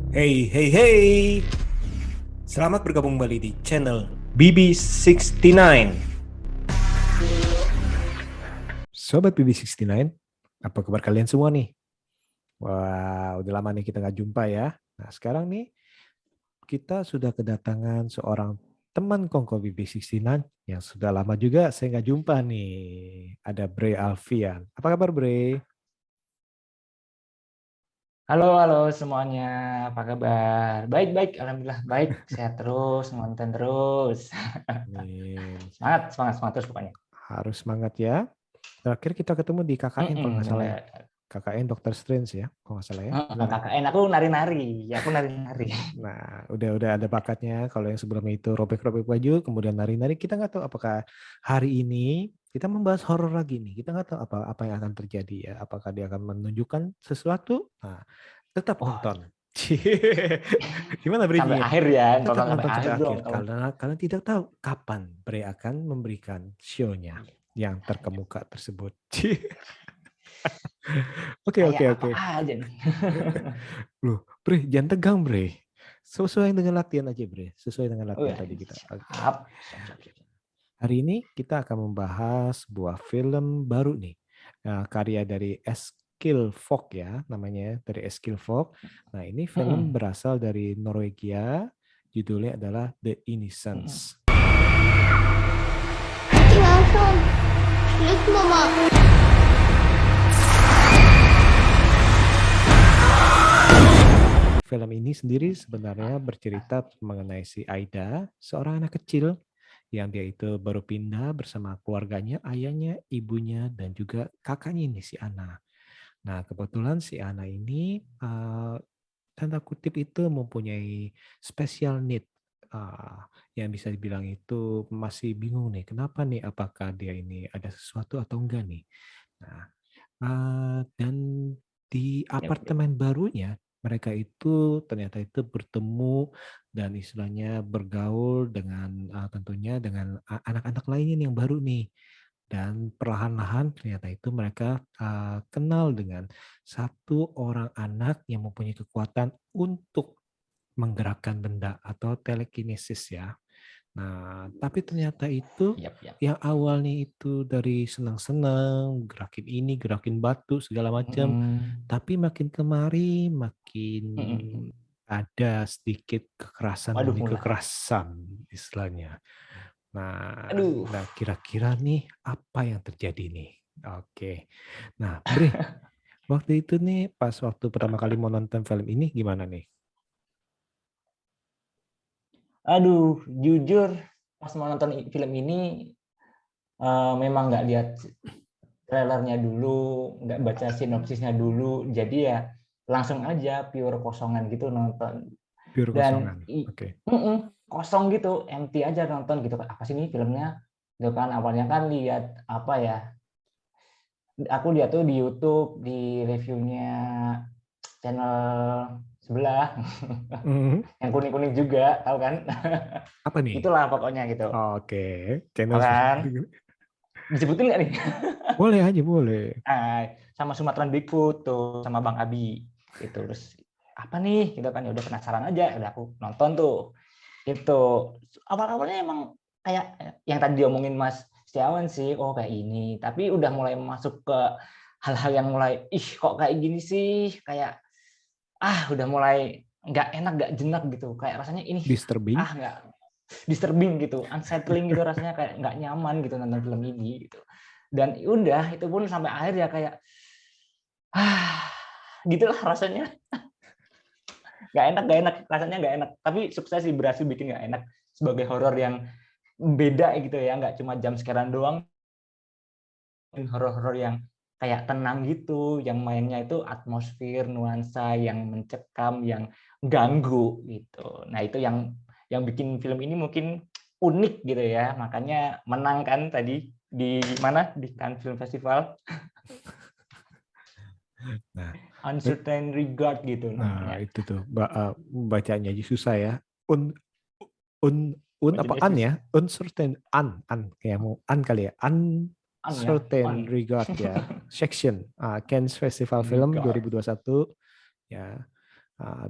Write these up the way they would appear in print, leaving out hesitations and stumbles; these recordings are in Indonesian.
Hey, hey, hey! Selamat bergabung kembali di channel BB69. Sobat BB69, apa kabar kalian semua nih? Wah, udah lama nih kita nggak jumpa ya. Nah, sekarang nih kita sudah kedatangan seorang teman kongko BB69 yang sudah lama juga saya nggak jumpa nih. Ada Bre Alfian. Apa kabar Bre? Halo, halo semuanya. Apa kabar? Baik, alhamdulillah baik. Sehat terus, ngonten terus. Nih, Semangat, semangat, semangat terus pokoknya. harus semangat ya. Terakhir kita ketemu di KKN kalau nggak salah ya. Bener. KKN Dr. Strange ya, kalau nggak salah ya. Benar kan? KKN aku nari-nari. Ya, aku nari-nari. Nah, udah ada bakatnya. Kalau yang sebelumnya itu robek-robek baju, kemudian nari-nari, kita nggak tahu apakah hari ini kita membahas horor lagi nih. Kita nggak tahu apa yang akan terjadi ya. Apakah dia akan menunjukkan sesuatu? Nah, tetap Oh, nonton. Gimana sampai bridging-nya? akhir ya. Tetap Tonton sampai nonton akhir sampai dong. akhir karena kalian tidak tahu kapan Bre akan memberikan show-nya Iya. yang terkemuka tersebut. Oke, Kayak oke, apa oke. aja nih. Loh, Bre, jangan tegang, Bre. Sesuai dengan latihan aja, Bre. Sesuai dengan Oh latihan ya, tadi kita. Oke. siap. Siap, siap, siap. Hari ini kita akan membahas sebuah film baru nih. Karya dari Eskil Vogt ya, namanya dari Eskil Vogt. Nah, ini film Mm-mm. berasal dari Norwegia. Judulnya adalah The Mm-mm. Innocents. Ikke vær sånn. Slutt, mamma. Film ini sendiri sebenarnya bercerita mengenai si Aida, seorang anak kecil yang dia itu baru pindah bersama keluarganya, ayahnya, ibunya, dan juga kakaknya ini si Ana. Nah, kebetulan si Ana ini tanda kutip itu mempunyai special need, yang bisa dibilang itu masih bingung nih, kenapa nih, apakah dia ini ada sesuatu atau enggak nih. Nah, dan di Yap, yap. apartemen barunya mereka itu ternyata itu bertemu dan istilahnya bergaul dengan tentunya dengan anak-anak lainnya yang baru nih. Dan perlahan-lahan ternyata itu mereka kenal dengan satu orang anak yang mempunyai kekuatan untuk menggerakkan benda atau telekinesis ya. Nah, tapi ternyata itu Yap, yap. yang awalnya itu dari senang-senang, gerakin ini, gerakin batu segala macam, Mm-mm. tapi makin kemari makin Mm-mm. ada sedikit kekerasan Waduh, demi mulai. kekerasan istilahnya. Nah, Aduh. nah kira-kira nih apa yang terjadi nih? Oke. Nah, Bre, waktu itu nih pas waktu pertama kali mau nonton film ini gimana nih? Aduh, jujur pas mau nonton film ini memang nggak lihat trailernya dulu, nggak baca sinopsisnya dulu, jadi ya langsung aja pure kosongan gitu nonton. Pure Dan kosongan. Oke. kosong gitu, empty aja nonton gitu. Apa sih ini filmnya? Gitu kan awalnya kan lihat apa ya? Aku lihat tuh di YouTube di reviewnya channel sebelah Mhm. yang kuning-kuning juga, tahu kan? Apa nih? Itulah pokoknya gitu. Oke, channel Tahu kan? Disebutin nggak nih? boleh aja boleh. Sama Sumatran Bigfoot tuh sama Bang Abi itu terus apa nih gitu kan ya udah penasaran aja udah aku nonton tuh itu awal-awalnya emang kayak yang tadi diomongin Mas Setiawan sih oh kayak ini tapi udah mulai masuk ke hal-hal yang mulai ih kok kayak gini sih kayak udah mulai nggak enak nggak jenak gitu kayak rasanya ini Disturbing. nggak disturbing gitu unsettling gitu rasanya kayak nggak nyaman gitu nonton film ini gitu dan udah itu pun sampai akhir ya kayak ah gitulah rasanya nggak enak rasanya nggak enak tapi sukses sih berhasil bikin nggak enak sebagai horor yang beda gitu ya nggak cuma jam sekarang doang horor-horor yang kayak tenang gitu yang mainnya itu atmosfer nuansa yang mencekam yang ganggu gitu nah itu yang bikin film ini mungkin unik gitu ya makanya menang kan tadi di mana di Cannes Film Festival Nah, Uncertain Regard gitu nah namanya. itu tuh bacanya aja susah ya. Un un apa Bacanya an ya? susah. Uncertain an kayak mau an kali ya. On ya, Uncertain on. regard ya. Section Cannes Festival Film Regard. 2021 ya.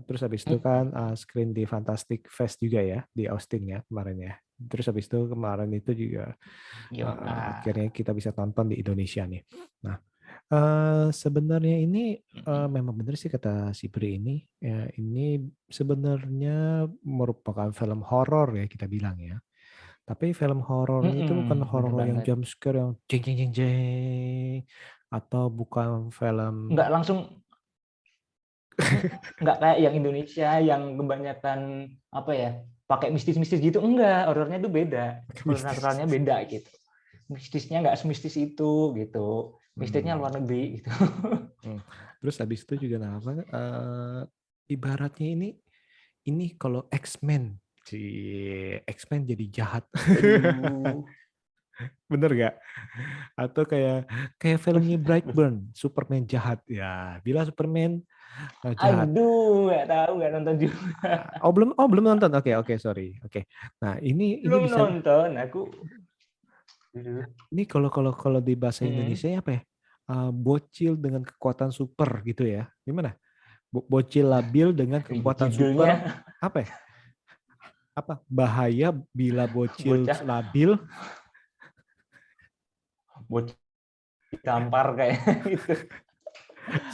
Terus habis itu kan screen di Fantastic Fest juga ya di Austin ya kemarin ya. Terus habis itu kemarin itu juga Yo, akhirnya kita bisa tonton di Indonesia nih. Nah, sebenarnya ini memang benar sih kata si Pri ini. Ya, ini sebenarnya merupakan film horor ya kita bilang ya. Tapi film horornya itu bukan bener horor yang banget. jump scare yang jeng jeng jeng jeng atau bukan film Nggak langsung, nggak kayak yang Indonesia yang kebanyakan apa ya, pakai mistis-mistis gitu. Enggak, horornya itu beda, mistis. naturalnya beda gitu. Mistisnya nggak semistis itu gitu. Mistisnya luar negeri gitu. Terus habis itu juga apa? Ibaratnya ini kalau X-Men si X-Men jadi jahat. Aduh. Bener gak? Atau kayak filmnya Brightburn, Superman jahat. Ya, bila Superman jahat. Aduh, nggak tahu, nggak nonton juga. Belum nonton. Oke, sorry. Oke. Nah, ini Belum bisa nonton aku. ini kalau di bahasa Mm-mm. Indonesia apa ya? Bocil dengan kekuatan super gitu ya. Gimana? Bocil labil dengan Ribet kekuatan super judulnya. apa ya? Apa? Bahaya bila bocil Bocah labil. bocah gampar kayak gitu.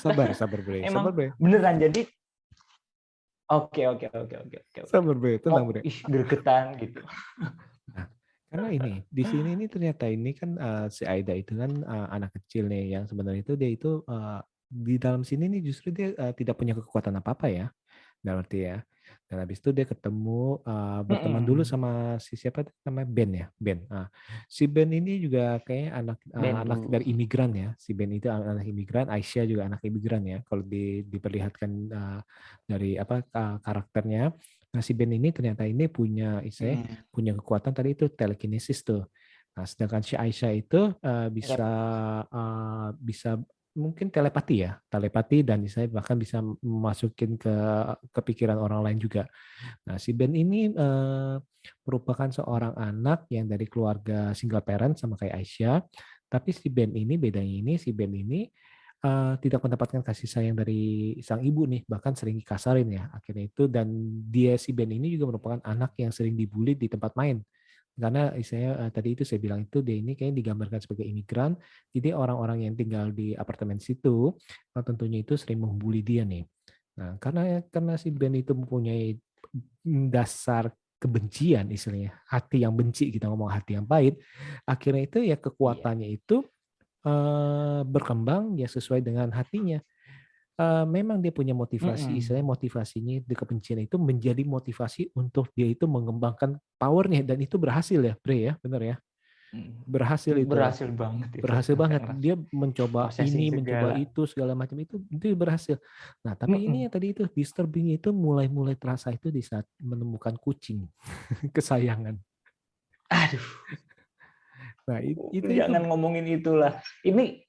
Sabar Bre. Sabar Emang Bre. beneran jadi oke. Sabar Bre, tenang Bre. Gregetan gitu. Nah, karena di sini ini ternyata ini kan si Aida itu kan anak kecil nih yang sebenarnya itu dia itu di dalam sini nih justru dia tidak punya kekuatan apa-apa ya. Dalam arti ya. Dan habis itu dia ketemu berteman dulu Mm-mm. sama si siapa tuh namanya Ben ya, Ben. Si Ben ini juga kayak anak Bendu. dari imigran ya. Si Ben itu anak imigran, Aisyah juga anak imigran ya. Kalau diperlihatkan dari apa karakternya. Nah, si Ben ini ternyata ini Mm. punya kekuatan tadi itu telekinesis tuh. Nah, sedangkan si Aisyah itu bisa Yap. bisa mungkin telepati dan saya bahkan bisa masukin ke pikiran orang lain juga. Nah, si Ben ini merupakan seorang anak yang dari keluarga single parent sama kayak Aisyah, tapi si Ben ini bedanya si Ben ini tidak mendapatkan kasih sayang dari sang ibu nih, bahkan sering dikasarin ya akhirnya itu dan si Ben ini juga merupakan anak yang sering dibully di tempat main. Karena saya tadi itu saya bilang itu dia ini kayaknya digambarkan sebagai imigran, jadi orang-orang yang tinggal di apartemen situ tentunya itu sering membuli dia nih. Nah, karena si Ben itu mempunyai dasar kebencian istilahnya, hati yang benci kita ngomong hati yang pahit, akhirnya itu ya Iya. kekuatannya itu berkembang ya sesuai dengan hatinya. Memang dia punya motivasi, Mm-mm. istilahnya motivasinya di kebencian itu menjadi motivasi untuk dia itu mengembangkan powernya dan itu berhasil ya, Bre ya, benar ya, Mm. berhasil itu. Berhasil banget itu Berhasil sampai banget. ngerasa Dia mencoba processing ini, mencoba segala. itu, segala macam itu berhasil. Nah, tapi ini Mm-mm. yang tadi itu disturbing itu mulai terasa itu di saat menemukan kucing kesayangan. Aduh, Nah, itu jangan ngomongin itulah. Ini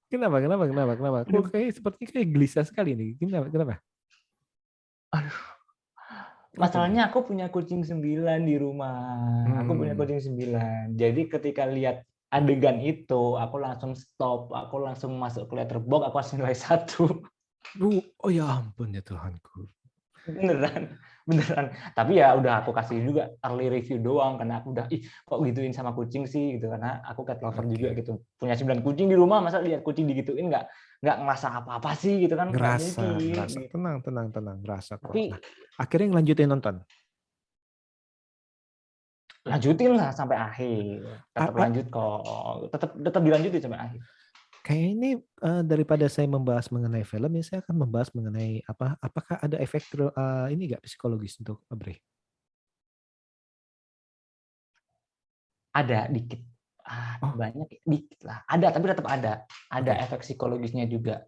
kenapa? Kok aduh, kayak gelisah sekali nih. Kenapa? Kenapa nih? masalahnya aku punya kucing 9 di rumah. Aku punya Hmm. kucing 9. Jadi ketika lihat adegan itu, aku langsung stop. Aku langsung masuk ke letterbox, aku kasih nilai 1. Oh ya ampun ya Tuhanku. Beneran. Tapi ya udah aku kasih juga early review doang karena aku udah kok gituin sama kucing sih gitu karena aku cat lover juga Oke. gitu. Punya 9 kucing di rumah, masa lihat kucing digituin nggak ngerasa apa-apa sih gitu kan, nggak mungkin Ngerasa. gitu. Tenang. Ngerasa kok. Nah, Tapi akhirnya ngelanjutin nonton. lanjutin lah sampai akhir. A- Tetap a- lanjut kok. Tetap dilanjutin sampai akhir. Kayak ini daripada saya membahas mengenai film, ya saya akan membahas mengenai apakah ada efek ini nggak psikologis untuk Abre? Ada dikit. Oh, Banyak dikit lah. Ada tapi tetap ada. Ada oke. efek psikologisnya juga.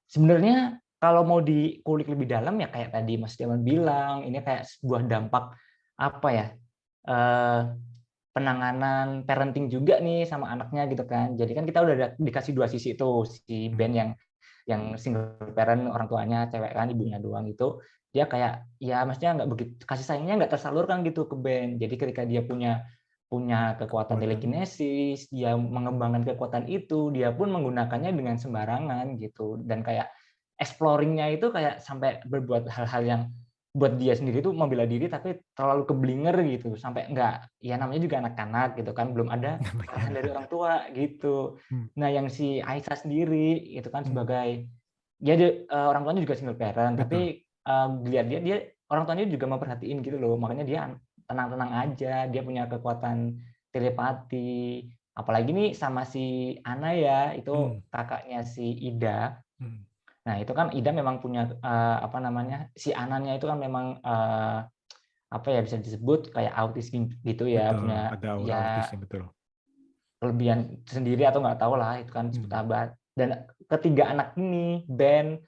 Sebenarnya kalau mau dikulik lebih dalam ya kayak tadi Mas Diaman bilang, ini kayak sebuah dampak apa ya? eh, Penanganan parenting juga nih sama anaknya gitu kan. Jadi kan kita udah dikasih dua sisi itu, si Ben yang single parent, orang tuanya cewek kan, ibunya doang itu, dia kayak ya maksudnya nggak begitu, kasih sayangnya nggak tersalurkan gitu ke Ben. Jadi ketika dia punya punya kekuatan Kekuatan. telekinesis, dia mengembangkan kekuatan itu, dia pun menggunakannya dengan sembarangan gitu. Dan kayak exploring-nya itu kayak sampai berbuat hal-hal yang buat dia sendiri tuh membela diri tapi terlalu keblinger gitu, sampai enggak, ya namanya juga anak-anak gitu kan, belum ada Namanya arahan dari orang anak-anak. tua gitu. Hmm, Nah, yang si Aisyah sendiri itu kan hmm, sebagai orang tuanya juga single parent, betul. tapi dilihat dia orang tuanya juga memperhatiin gitu loh, makanya dia tenang-tenang aja, dia punya kekuatan telepati. Apalagi nih sama si Ana ya, Hmm, itu kakaknya si Ida. hmm, Nah, itu kan Ida memang punya apa namanya? Si Ananya itu kan memang apa ya bisa disebut kayak autis gitu ya, betul. punya Ada aura ya autisnya betul. kelebihan sendiri atau nggak tahu lah itu kan disebut Hmm, apa. Dan ketiga anak ini, Ben,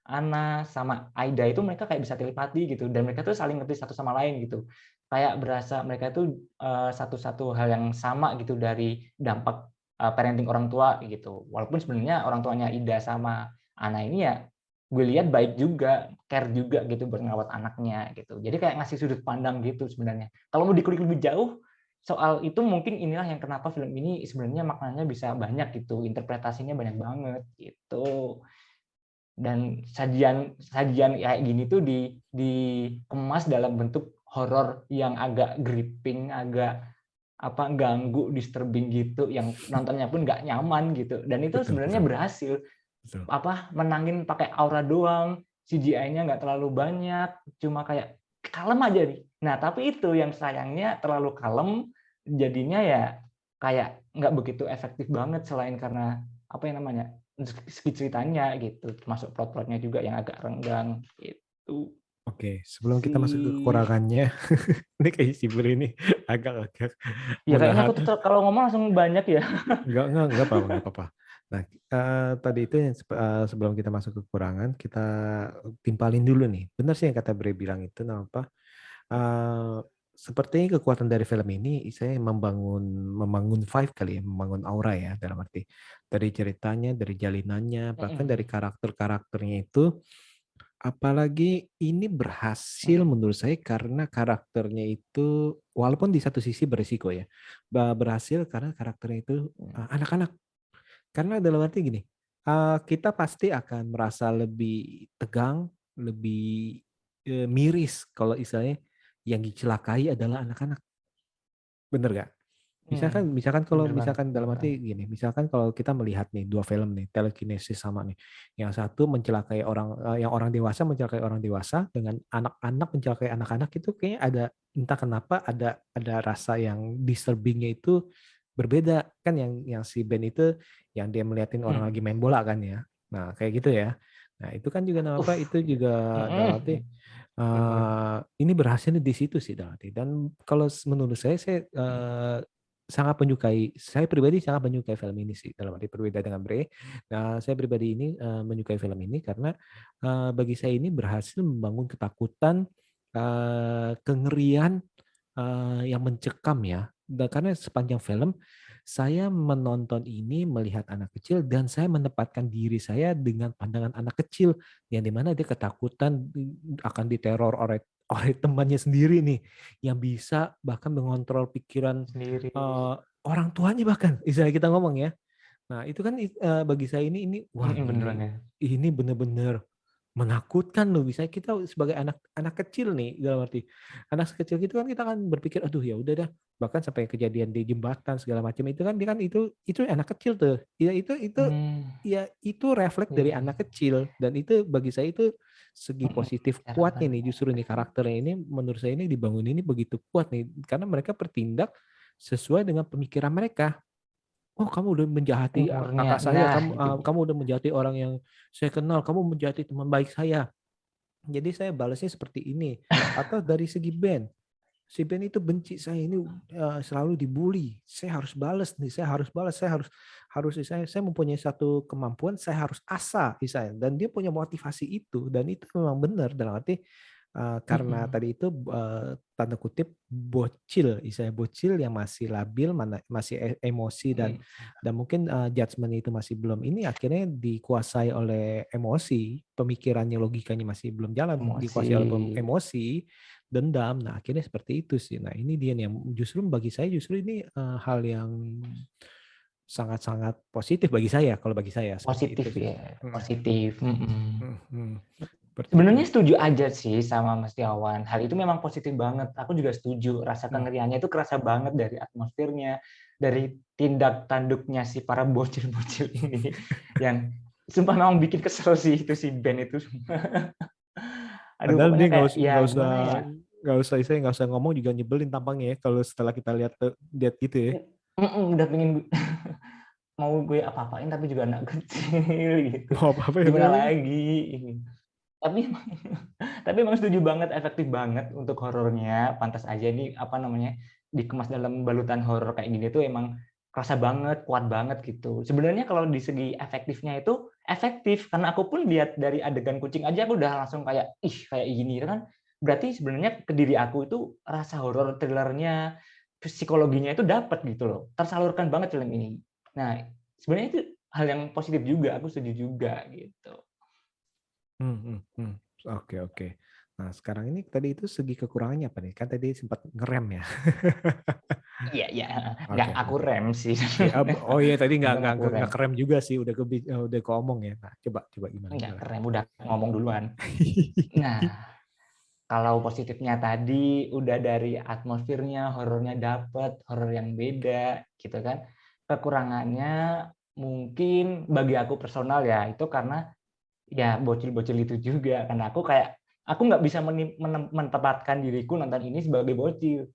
Ana, sama Aida itu mereka kayak bisa telepati gitu dan mereka tuh saling ngerti satu sama lain gitu. Kayak berasa mereka itu satu-satu hal yang sama gitu dari dampak parenting orang tua gitu. Walaupun sebenarnya orang tuanya Ida sama Ana ini ya gue lihat baik juga, care juga gitu buat ngerawat anaknya gitu. Jadi kayak ngasih sudut pandang gitu sebenarnya. Kalau mau dikulik lebih jauh soal itu mungkin inilah yang kenapa film ini sebenarnya maknanya bisa banyak gitu, interpretasinya banyak banget gitu. Dan sajian kayak gini tuh dikemas dalam bentuk horor yang agak gripping, agak apa ganggu, disturbing gitu, yang nontonnya pun nggak nyaman gitu. Dan itu betul, sebenarnya betul, berhasil betul. apa menangin pakai aura doang, CGI-nya nggak terlalu banyak, cuma kayak kalem aja nih. Nah, tapi itu yang sayangnya terlalu kalem, jadinya ya kayak nggak begitu efektif banget selain karena apa yang namanya segi ceritanya gitu, termasuk plot-plotnya juga yang agak renggang gitu Oke, sebelum kita masuk ke sih. kekurangannya, ini kayak si Bro ini agak-agak Ya kayaknya aku menahan. tuh kalau ngomong langsung banyak ya. Enggak apa-apa, enggak apa-apa. Nah, tadi itu yang sebelum kita masuk ke kekurangan, kita timpalin dulu nih. Benar sih yang kata Bre bilang itu, apa? Eh, Sepertinya kekuatan dari film ini saya membangun vibe kali ya, membangun aura ya dalam arti dari ceritanya, dari jalinannya, bahkan dari karakter-karakternya itu. Apalagi ini berhasil menurut saya karena karakternya itu walaupun di satu sisi berisiko ya, berhasil karena karakternya itu anak-anak. Karena dalam arti gini, kita pasti akan merasa lebih tegang, lebih miris kalau istilahnya yang dicelakai adalah anak-anak. Bener gak? Misalkan kalau Bener banget, misalkan bener dalam banget. arti gini, misalkan kalau kita melihat nih dua film nih, telekinesis sama nih. Yang satu mencelakai orang, yang orang dewasa mencelakai orang dewasa dengan anak-anak mencelakai anak-anak itu kayaknya ada entah kenapa ada rasa yang disturbingnya itu berbeda kan yang si Ben itu yang dia meliatin orang lagi main bola kan ya. Nah, kayak gitu ya. Nah, itu kan juga kenapa itu juga dalam arti Bener. ini berhasilnya di situ sih dalam arti. Dan kalau menurut saya sangat menyukai, saya pribadi sangat menyukai film ini sih dalam arti berbeda dengan Bre. Nah, saya pribadi ini menyukai film ini karena bagi saya ini berhasil membangun ketakutan, kengerian yang mencekam ya. Dan karena sepanjang film saya menonton ini melihat anak kecil dan saya menempatkan diri saya dengan pandangan anak kecil yang dimana dia ketakutan akan diteror oleh temannya sendiri nih yang bisa bahkan mengontrol pikiran Sendiri. orang tuanya bahkan istilah kita ngomong ya. Nah, itu kan bagi saya ini wah Bener gile. banget. Ini benar-benar menakutkan loh. Bisa kita sebagai anak anak kecil nih dalam arti anak kecil gitu kan kita kan berpikir aduh ya udah dah bahkan sampai kejadian di jembatan segala macam itu kan dia kan itu anak kecil tuh. Ya itu Hmm, ya itu refleks iya, dari anak kecil dan itu bagi saya itu segi positif kuatnya harapan. nih justru nih karakternya ini menurut saya ini dibangun ini begitu kuat nih karena mereka bertindak sesuai dengan pemikiran mereka. Oh, kamu udah menjahati Umurnya, kakak saya, nah itu dia. kamu udah menjahati orang yang saya kenal, kamu menjahati teman baik saya. Jadi saya balasnya seperti ini. Atau dari segi Ben, si Ben itu benci saya ini selalu dibully. Saya harus balas nih, saya harus balas, saya harus harus saya mempunyai satu kemampuan, saya harus asah misalnya. Dan dia punya motivasi itu dan itu memang benar dalam arti karena tadi itu tanda kutip bocil, istilahnya bocil yang masih labil, masih emosi dan mungkin judgement itu masih belum ini akhirnya dikuasai oleh emosi, pemikirannya logikanya masih belum jalan, Emosi. dikuasai oleh emosi, dendam. Nah, akhirnya seperti itu sih. Nah, ini dia nih yang justru bagi saya justru ini hal yang sangat-sangat positif bagi saya, kalau bagi saya seperti Positif itu sih. ya, positif. Seperti itu. Sebenarnya setuju aja sih sama Mas Tiawan. Hal itu memang positif banget. Aku juga setuju. Rasa kengeriannya itu kerasa banget dari atmosfernya, dari tindak tanduknya si para bocil-bocil ini, yang sumpah memang bikin kesel sih itu si Ben itu. Aduh, Padahal pokoknya dia kayak ya nggak usah gimana ya? saya nggak usah ngomong juga nyebelin tampangnya ya kalau setelah kita lihat gitu ya. Udah pengen mau gue apa-apain tapi juga anak kecil gitu. Mau apa ya? Gimana lagi? Tapi emang, tapi emang setuju banget, efektif banget untuk horornya. Pantas aja nih apa namanya dikemas dalam balutan horor kayak gini tuh emang kerasa banget, kuat banget gitu. Sebenarnya kalau di segi efektifnya itu efektif karena aku pun lihat dari adegan kucing aja aku udah langsung kayak kayak gini kan. Berarti sebenarnya ke diri aku itu rasa horor thrillernya, psikologinya itu dapat gitu loh. Tersalurkan banget film ini. Nah, sebenarnya itu hal yang positif juga, aku setuju juga gitu. Oke. Nah, sekarang ini tadi itu segi kekurangannya apa nih? Kan tadi sempat ngerem ya. Iya, nggak Oke. aku rem sih. Oh iya tadi Untung aku rem, nggak kerem juga sih, udah keomong ya. Nah, coba gimana nggak gimana. kerem, udah ngomong duluan. Nah, kalau positifnya tadi udah dari atmosfernya, horornya dapet, horor yang beda, gitu kan. Kekurangannya mungkin bagi aku personal ya, itu karena ya bocil-bocil itu juga. Karena aku nggak bisa menempatkan diriku nonton ini sebagai bocil.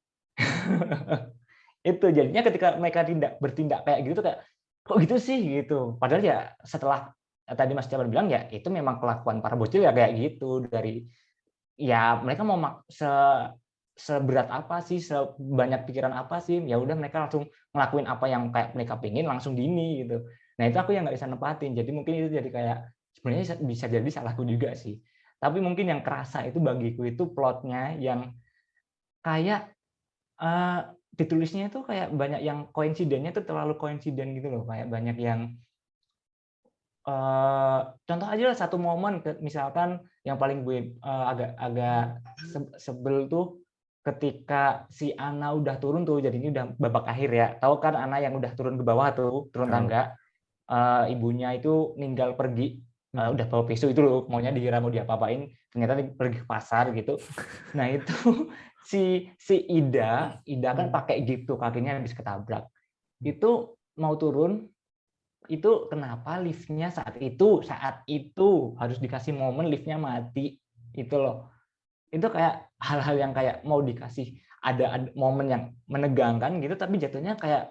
Itu jadinya ketika mereka bertindak kayak gitu kayak kok gitu sih gitu. Padahal ya setelah tadi Mas Jabar bilang ya itu memang kelakuan para bocil ya kayak gitu dari ya mereka mau seberat apa sih, sebanyak pikiran apa sih, ya udah mereka langsung ngelakuin apa yang kayak mereka pengen langsung gini gitu. Nah itu aku yang nggak bisa nempatin, jadi mungkin itu jadi kayak sebenarnya bisa jadi salahku juga sih. Tapi mungkin yang kerasa itu bagiku itu plotnya yang kayak ditulisnya itu kayak banyak yang koinsidennya tuh terlalu koinsiden gitu loh, kayak banyak yang contoh aja lah satu momen misalkan yang paling gue agak sebel tuh ketika si Ana udah turun tuh, jadi ini udah babak akhir ya. Tahu kan Ana yang udah turun ke bawah tuh, turun tangga, ibunya itu ninggal pergi, udah bawa pisau itu loh, maunya dikira mau diapa-apain, ternyata pergi ke pasar gitu. Nah itu si Ida kan pakai gitu, kakinya habis ketabrak. Itu mau turun, itu kenapa liftnya saat itu harus dikasih momen liftnya mati itu loh. Itu kayak hal-hal yang kayak mau dikasih ada momen yang menegangkan gitu tapi jatuhnya kayak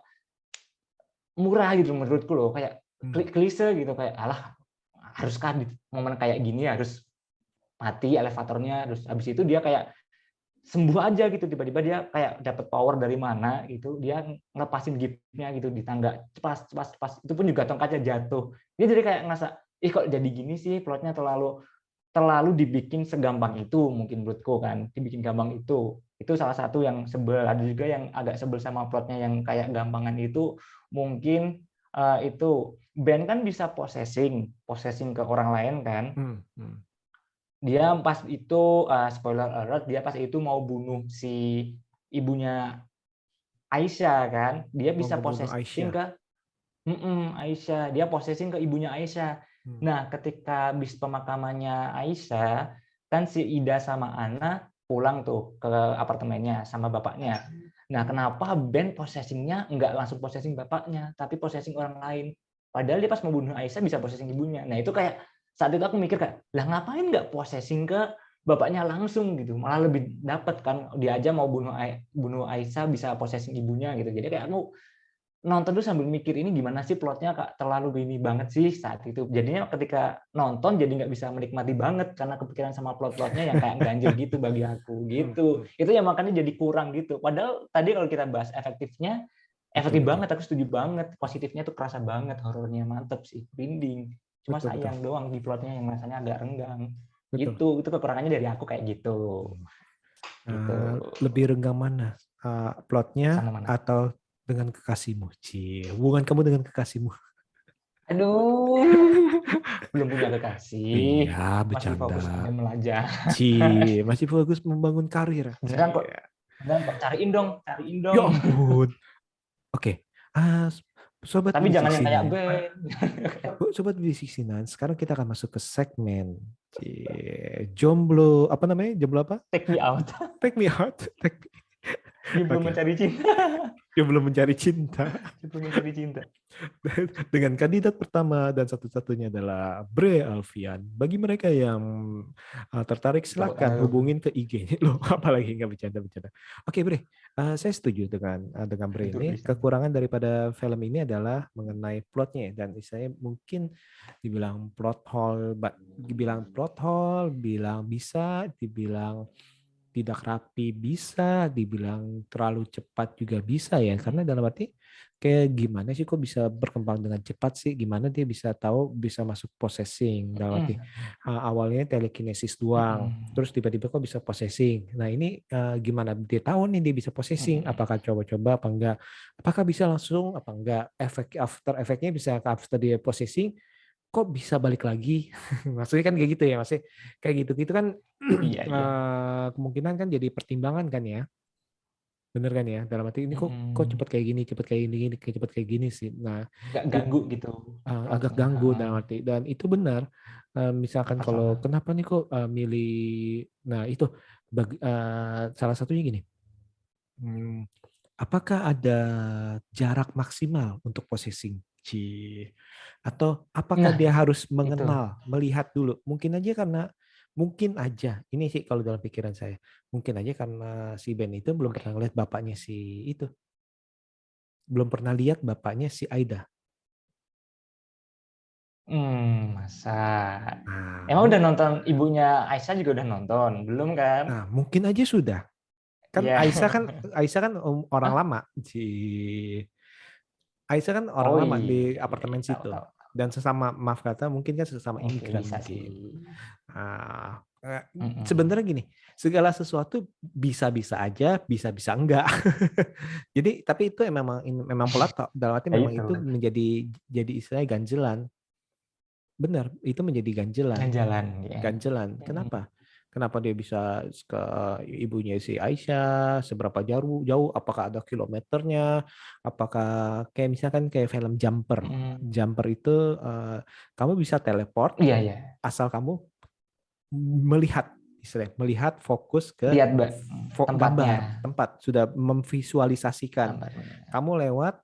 murah gitu menurutku loh, kayak klise gitu, kayak alah haruskah di momen kayak gini harus mati elevatornya, terus habis itu dia kayak sembuh aja gitu, tiba-tiba dia kayak dapat power dari mana gitu, dia ngelepasin gipnya gitu di tangga, cepas itu pun juga tongkatnya jatuh, dia jadi kayak ngerasa kok jadi gini sih, plotnya terlalu dibikin segampang itu, mungkin menurutku kan dibikin gampang itu salah satu yang sebel. Ada juga yang agak sebel sama plotnya yang kayak gampangan itu, mungkin itu Ben kan bisa possessing ke orang lain kan. Dia pas itu spoiler alert, dia pas itu mau bunuh si ibunya Aisyah kan, dia bisa possessing ke Aisyah, dia possessing ke ibunya Aisyah. Nah ketika bis pemakamannya Aisyah kan si Ida sama Ana pulang tuh ke apartemennya sama bapaknya. Nah kenapa Ben possessingnya nggak langsung possessing bapaknya tapi possessing orang lain, padahal dia pas mau bunuh Aisyah bisa possessing ibunya. Nah itu kayak saat itu aku mikir kayak, lah ngapain nggak possessing ke bapaknya langsung gitu, malah lebih dapat kan, dia aja mau bunuh Aisyah bisa possessing ibunya gitu. Jadi kayak aku nonton tuh sambil mikir ini gimana sih plotnya kak, terlalu gini banget sih saat itu. Jadinya ketika nonton jadi nggak bisa menikmati banget karena kepikiran sama plot-plotnya yang kayak ganjil gitu bagi aku gitu. Itu ya makanya jadi kurang gitu. Padahal tadi kalau kita bahas efektifnya, efektif banget, aku setuju banget. Positifnya tuh kerasa banget, horornya mantep sih, merinding. Cuma sayang doang di plotnya yang rasanya agak renggang. Itu kekurangannya dari aku kayak gitu. Lebih renggang mana? Plotnya atau dengan kekasihmu? Hubungan kamu dengan kekasihmu? Aduh, belum punya kekasih. Iya, masih bercanda. fokus aja belajar. Masih fokus membangun karir. Beneran kok, cariin dong. Ya ampun. Oke, Sobat Tapi jangan yang kayak Bisiksinan. band. Sobat Bisiksinan, sekarang kita akan masuk ke segmen jomblo, apa namanya? Jomblo apa? Take me out. Take me out. Dia belum Oke, mencari cinta. jomblo mencari cinta. Dia belum mencari cinta. Dengan kandidat pertama dan satu-satunya adalah Bre Alfian. Bagi mereka yang tertarik, silakan hubungin ke IG-nya. Loh, apalagi nggak bercanda-bercanda. Oke, Bre. Saya setuju dengan Bre Itu ini. bisa. Kekurangan daripada film ini adalah mengenai plotnya, dan saya mungkin dibilang plot hole, bilang bisa, dibilang tidak rapi bisa, dibilang terlalu cepat juga bisa ya. Karena dalam arti kayak gimana sih kok bisa berkembang dengan cepat sih? Gimana dia bisa tahu bisa masuk possessing? Dalam arti awalnya telekinesis doang, terus tiba-tiba kok bisa possessing. Nah ini gimana dia tahu nih dia bisa possessing? Apakah coba-coba apa enggak? Apakah bisa langsung apa enggak? Efek after efeknya bisa after dia possessing kok bisa balik lagi? Maksudnya kan kayak gitu ya, maksudnya kayak gitu kan Iya, iya. kemungkinan kan jadi pertimbangan kan ya, bener kan ya? Dalam arti ini kok cepat kayak gini, cepat kayak gini sih. Nah, Nggak ganggu gitu. agak ganggu dalam arti, dan itu benar. Misalkan kalau Personal. kenapa nih kok milih, nah itu salah satunya gini. Apakah ada jarak maksimal untuk possessing? Atau apakah Nah, dia harus itu. melihat dulu? Mungkin aja, ini sih kalau dalam pikiran saya, mungkin aja karena si Ben itu belum pernah lihat bapaknya belum pernah lihat bapaknya si Aida. Masa. Nah, Emang udah nonton ibunya Aisyah juga udah nonton, belum kan? mungkin aja sudah. Kan Iya. Aisyah kan orang Hah? lama. Aisyah kan orang Oh lama iya, di iya, iya, apartemen tahu situ. tahu. Dan sesama, maaf kata, mungkin kan sesama Oke, imigran bisa sih. mungkin. Ah, Mm-mm. sebenarnya gini, segala sesuatu bisa-bisa aja, bisa-bisa enggak. Jadi, tapi itu memang pola dalam arti Ya memang itu, itu jadi istilahnya ganjelan. Benar, itu menjadi ganjelan. jalan ya. Ganjelan. Mm-mm. Kenapa? Kenapa dia bisa ke ibunya si Aisyah, seberapa jauh, apakah ada kilometernya, apakah kayak misalkan kayak film Jumper. Mm. Jumper itu kamu bisa teleport Iya, iya. asal kamu melihat fokus ke Lihat, Mbak, tempatnya, tempat, sudah memvisualisasikan. gambarnya. Kamu lewat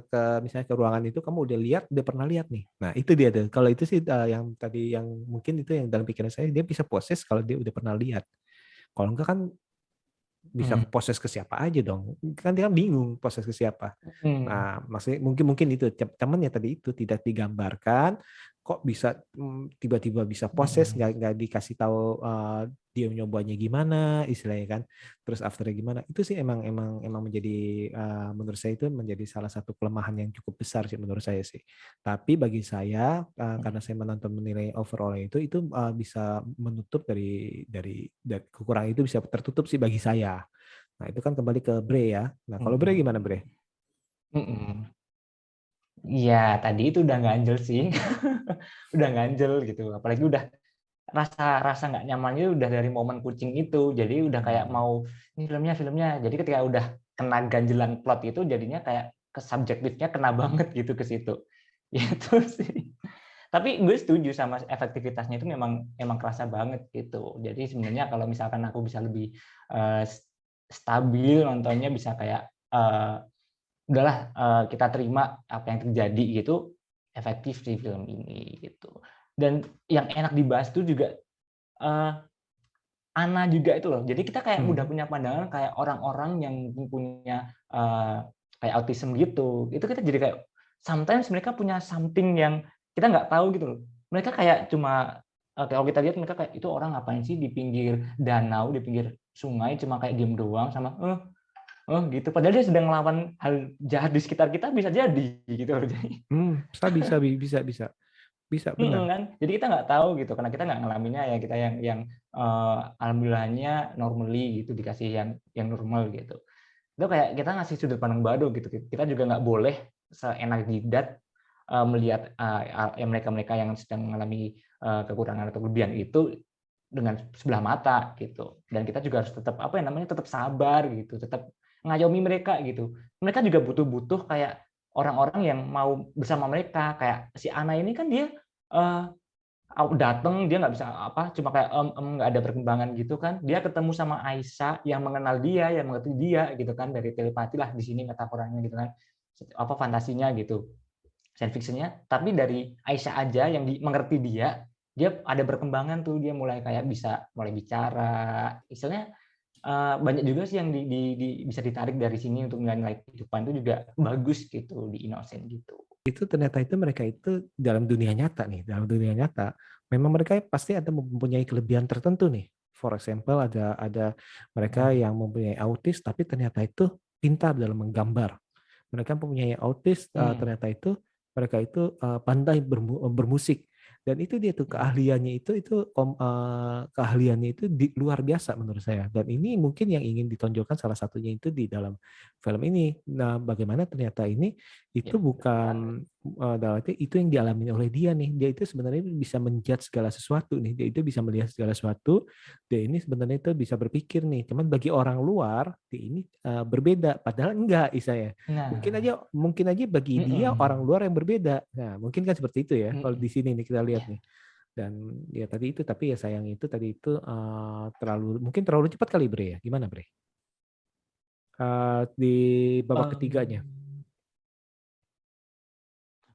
ke misalnya ke ruangan itu, kamu udah pernah lihat nih. Nah itu dia tuh. Kalau itu sih yang tadi yang mungkin itu yang dalam pikiran saya, dia bisa proses kalau dia udah pernah lihat. Kalau enggak kan bisa Mm. proses ke siapa aja dong. Kan dia kan bingung proses ke siapa. Mm. Nah, maksudnya mungkin itu temennya tadi itu tidak digambarkan kok bisa tiba-tiba bisa proses, Mm. nggak dikasih tahu dia nyobanya gimana istilahnya kan, terus afternya gimana. Itu sih emang menjadi menurut saya itu menjadi salah satu kelemahan yang cukup besar sih menurut saya sih. Tapi bagi saya karena saya menilai overall itu bisa menutup dari kekurangan itu bisa tertutup sih bagi saya. Nah, itu kan kembali ke Bre ya. Nah, kalau Bre gimana Bre? Mm. Iya, tadi itu udah ganjel sih. Udah ganjel gitu. Apalagi udah rasa nggak nyamannya udah dari momen kucing itu. Jadi udah kayak mau ini filmnya. Jadi ketika udah kena ganjelan plot itu jadinya kayak ke subjektifnya kena banget gitu ke situ. Itu sih. Tapi gue setuju sama efektivitasnya itu memang kerasa banget gitu. Jadi sebenarnya kalau misalkan aku bisa lebih stabil nontonnya, bisa kayak udahlah kita terima apa yang terjadi gitu, efektif di film ini gitu. Dan yang enak dibahas itu juga Ana juga itu loh. Jadi kita kayak udah punya pandangan kayak orang-orang yang punya kayak autism gitu. Itu kita jadi kayak sometimes mereka punya something yang kita nggak tahu gitu loh. Mereka kayak cuma kalau kita lihat mereka kayak itu orang ngapain sih di pinggir danau, di pinggir sungai cuma kayak diem doang sama oh gitu. Padahal dia sedang melawan hal jahat di sekitar kita, bisa jadi gitu loh. Jadi Bisa benar. kan, jadi kita nggak tahu gitu karena kita nggak ngalaminnya ya, kita yang alhamdulillahnya normally gitu, dikasih yang normal gitu. Itu kayak kita ngasih sudut pandang baru gitu. Kita juga nggak boleh seenak jidat melihat mereka yang sedang mengalami kekurangan atau kelebihan itu dengan sebelah mata gitu. Dan kita juga harus tetap tetap sabar gitu, tetap ngayomi mereka gitu. Mereka juga butuh kayak orang-orang yang mau bersama mereka. Kayak si Ana ini kan dia datang, dia nggak bisa apa, cuma kayak nggak ada perkembangan gitu kan. Dia ketemu sama Aisyah yang mengenal dia, yang mengerti dia gitu kan, dari telepati lah di sini metaforanya gitu kan, apa fantasinya gitu, science fiction-nya. Tapi dari Aisyah aja yang mengerti dia ada perkembangan tuh, dia mulai kayak bisa mulai bicara, istilahnya banyak juga sih yang bisa ditarik dari sini untuk nilai-nilai kehidupan itu juga bagus gitu di Innocent gitu. Itu ternyata itu mereka itu dalam dunia nyata nih, dalam dunia nyata memang mereka pasti ada mempunyai kelebihan tertentu nih. For example ada mereka yang mempunyai autis tapi ternyata itu pintar dalam menggambar. Mereka mempunyai autis ternyata itu mereka itu pandai bermusik. Dan itu dia tuh keahliannya itu keahliannya itu luar biasa menurut saya. Dan ini mungkin yang ingin ditonjolkan salah satunya itu di dalam film ini. Nah, bagaimana ternyata ini itu bukan dalam arti itu yang dialami oleh dia nih. Dia itu sebenarnya bisa menjudge segala sesuatu nih. Dia itu bisa melihat segala sesuatu. Dia ini sebenarnya itu bisa berpikir nih. Cuman bagi orang luar, dia ini berbeda. Padahal enggak, Isaya. Nah, Mungkin aja bagi dia orang luar yang berbeda. Nah, mungkin kan seperti itu ya. Kalau di sini nih kita lihat nih. Dan ya tadi itu, tapi ya sayang itu tadi itu mungkin terlalu cepat kali Bre ya. Gimana Bre? Di babak ketiganya.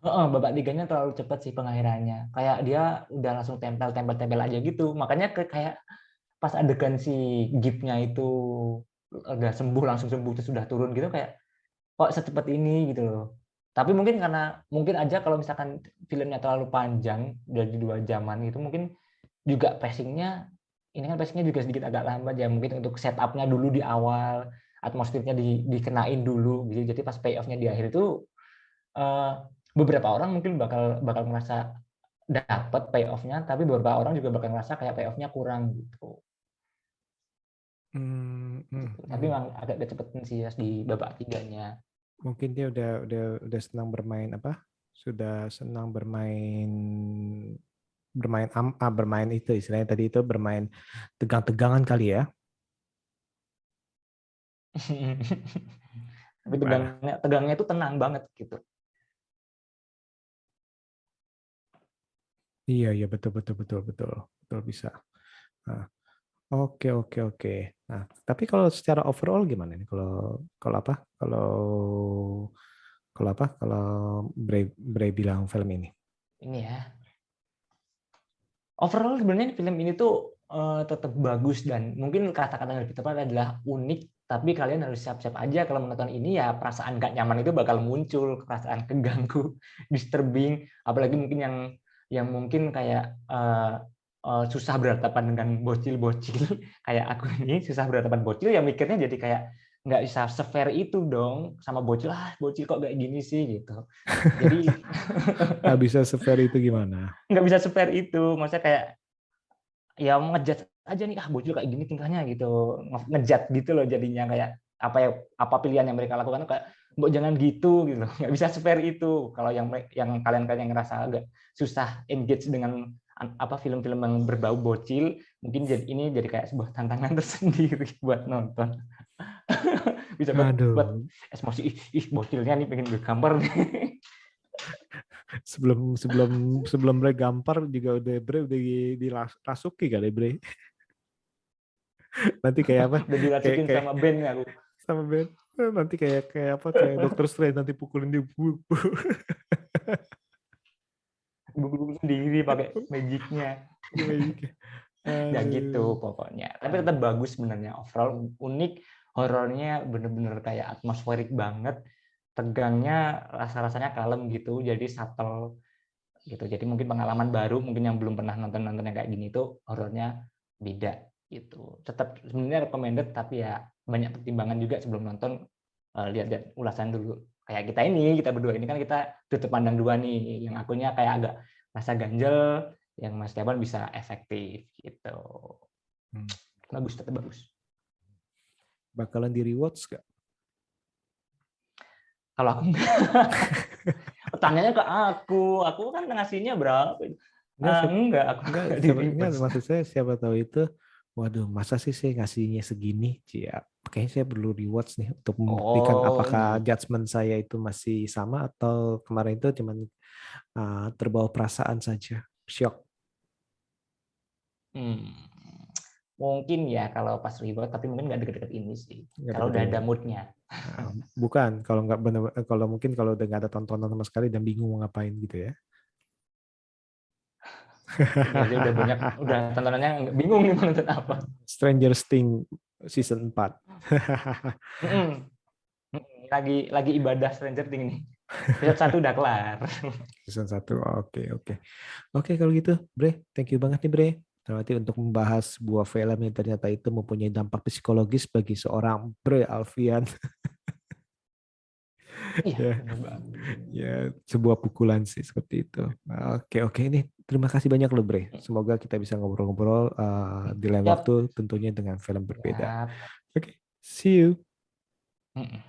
Babak tiganya terlalu cepat sih pengakhirannya. Kayak dia udah langsung tempel aja gitu. Makanya kayak pas adegan si Gipnya itu udah sembuh, langsung sembuh terus sudah turun gitu, kayak kok secepat ini gitu loh. Tapi mungkin aja kalau misalkan filmnya terlalu panjang, jadi 2 jaman gitu, mungkin juga pacingnya juga sedikit agak lambat ya, mungkin untuk setup-nya dulu di awal, atmosfernya dikenain dulu gitu. Jadi pas payoff-nya di akhir itu beberapa orang mungkin bakal merasa dapat payoff-nya, tapi beberapa orang juga bakal merasa kayak payoff-nya kurang gitu. Tapi memang agak kecepatan sih ya di babak tiganya. Mungkin dia udah senang bermain apa? Sudah senang bermain itu istilahnya tadi itu bermain tegang-tegangan kali ya. Tapi tegangnya itu tenang banget gitu. Iya betul bisa. Nah, oke. Nah, tapi kalau secara overall gimana nih? Kalau Bre bilang film ini? Ini ya. Overall sebenarnya film ini tuh tetap bagus, dan mungkin kata-kata yang lebih tepat adalah unik. Tapi kalian harus siap-siap aja kalau menonton ini ya, perasaan gak nyaman itu bakal muncul, perasaan keganggu, disturbing, apalagi mungkin yang mungkin kayak susah berhadapan dengan bocil-bocil kayak aku ini, susah berhadapan bocil ya, mikirnya jadi kayak nggak bisa se-fair itu dong sama bocil, bocil kok kayak gini sih gitu. Jadi nggak bisa se-fair itu gimana? Nggak bisa se-fair itu, maksudnya kayak ya ngejudge aja nih, bocil kayak gini tingkahnya gitu, ngejudge gitu loh jadinya, kayak apa pilihan yang mereka lakukan kayak mbok jangan gitu nggak bisa se-fair itu. Kalau yang kalian ngerasa agak susah engage dengan film-film yang berbau bocil, mungkin ini jadi kayak sebuah tantangan tersendiri buat nonton. Bisa buat emosi, bocilnya nih pengen bergambar nih. sebelum Bre gampar juga udah dirasuki kali Bre. Nanti kayak apa? Udah dirasukin sama Ben aku. Sama Ben. Nanti kayak apa? Kayak Dr. Strange nanti pukulin dia. Bubuk sendiri pakai magicnya. Ya gitu pokoknya. Tapi tetap bagus sebenarnya, overall unik, horornya bener-bener kayak atmosferik banget, tegangnya rasanya kalem gitu, jadi subtle gitu. Jadi mungkin pengalaman baru, mungkin yang belum pernah nonton yang kayak gini tuh horornya beda gitu. Tetap sebenarnya recommended, tapi ya banyak pertimbangan juga sebelum nonton, lihat ulasan dulu. Kayak kita berdua ini kan kita tutup pandang dua nih, yang akunya kayak agak rasa ganjel, yang Mas Tiawan bisa efektif gitu. Bagus, tetap bagus. Bakalan di rewatch nggak? Kalau aku enggak. Tanyanya ke aku kan ngasihnya berapa? Enggak, aku enggak. Maksud saya siapa tahu itu Waduh, masa sih saya ngasihnya segini? Ya, kayaknya saya perlu rewatch nih untuk membuktikan Oh, apakah gitu. judgement saya itu masih sama atau kemarin itu cuman terbawa perasaan saja. Shock. Hmm. Mungkin ya kalau pas reward, tapi mungkin nggak deket-deket ini sih. Nggak Kalau deket udah ini. ada moodnya. Bukan, kalau nggak benar, kalau mungkin kalau udah nggak ada tontonan sama sekali dan bingung mau ngapain gitu ya. Berarti udah banyak, udah tontonannya bingung nih mau nonton apa. Stranger Things season 4. Mm-mm. Lagi ibadah Stranger Things nih. Episode 1 udah kelar. Season 1. Oke, oke. Oke, kalau gitu, Bre, thank you banget nih, Bre. Berarti untuk membahas sebuah film yang ternyata itu mempunyai dampak psikologis bagi seorang Bre Alfian. Iya, Ya, bener banget. ya sebuah pukulan sih seperti itu. Oke, oke, ini terima kasih banyak loh, Bre. Semoga kita bisa ngobrol-ngobrol di lain Yap. waktu tentunya dengan film berbeda. Yap. Oke, see you. Mm-mm.